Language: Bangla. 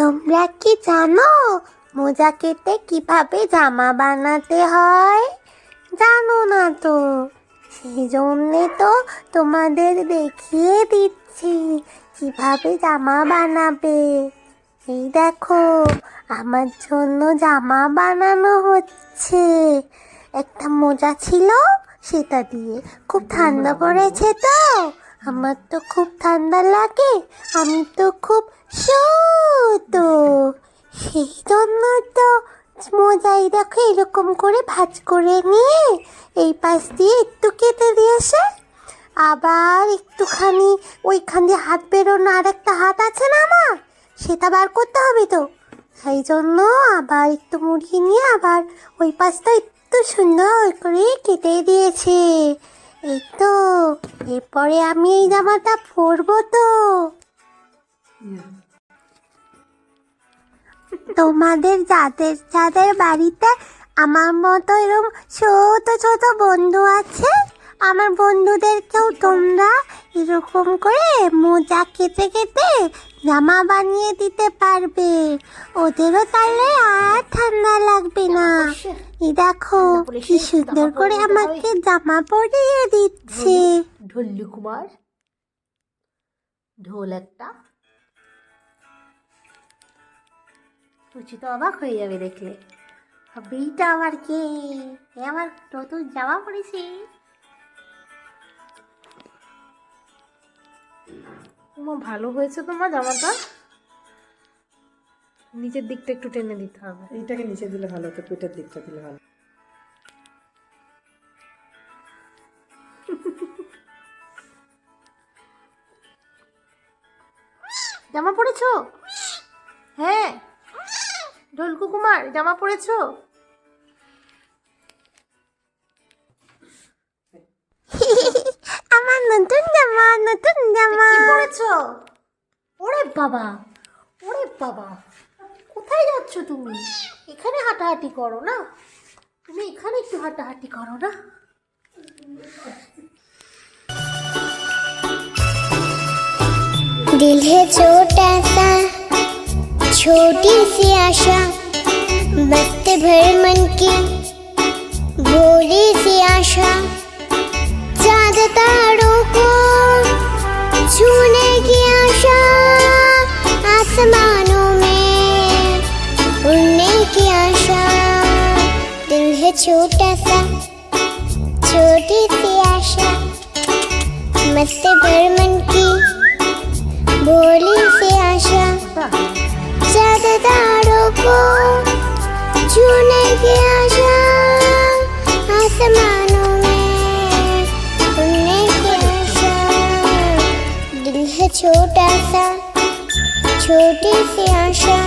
তোমরা কি জানো মোজা কেটে কিভাবে জামা বানাতে হয়? জানো না তো, সেই জন্যে তো তোমাদের দেখিয়ে দিচ্ছি কিভাবে জামা বানাবে। এই দেখো, আমার জন্য জামা বানানো হচ্ছে। একটা মোজা ছিল, সেটা দিয়ে। খুব ঠান্ডা পড়েছে তো, আমার তো খুব ঠান্ডা লাগে, আমি তো খুব ছোট, সেই জন্য তো মোজাই দেখো এরকম করে ভাঁজ করে নিয়ে এই পাশ দিয়ে একটু কেটে দিয়েছে, আবার একটুখানি ওইখান দিয়ে হাত বেরোনো আর একটা হাত আছে না আমার, সেটা বার করতে হবে তো, সেই জন্য আবার একটু মুড়িয়ে নিয়ে আবার ওই পাশটা একটু সুন্দর করে কেটে দিয়েছে। এই তো, এরপরে আমি এই জামাটা পরবো তো। তোমাদের যাদের যাদের বাড়িতে আমার মতো এরকম ছোট ছোট বন্ধু আছে, আমার বন্ধুদেরকেও তোমরা এরকম করে মোজা কেটে কেটে জামা বানিয়ে দিতে পারবে, ওদেরও তাহলে আর ঠান্ডা লাগবে না। এই দেখো কি সুন্দর করে আমাকে জামা পরিয়ে দিচ্ছে। ঢোল্লু কুমার, ঢোল একটা। তুচি তো অবাক হয়ে যাবে দেখলে, এইটা আবার কে? আমার নতুন জামা পরেছি। ভালো হয়েছে তোমার জামাটা, নিচের দিকটা একটু টেনে দিতে হবে। এইটাকে নিচে দিলে ভালো হতো, পেটের দিকটা দিলে ভালো। জামা পরেছো? হ্যাঁ, ঢোলকু কুমার জামা পরেছো? আমার নতুন জামা, নতুন জামা কি পরেছো? ওরে বাবা, ওরে বাবা, কোথায় যাচ্ছ তুমি? এখানে হাঁটাহাঁটি করো না, তুমি এখানে একটু হাঁটাহাঁটি করো না। दिल है छोटा सा, छोटी सी आशा, बस्ते भर मन की भोली सी आशा, चाँद तारों को छूने की आशा, आसमानों में उड़ने की आशा। दिल है छोटा सा, छोटी सी आशा, मस्त भर मन की भोली सी आशा, चाँद तारों को छूने की आशा, आसमानों में उड़ने की आशा। दिल है छोटा सा, छोटी सी आशा।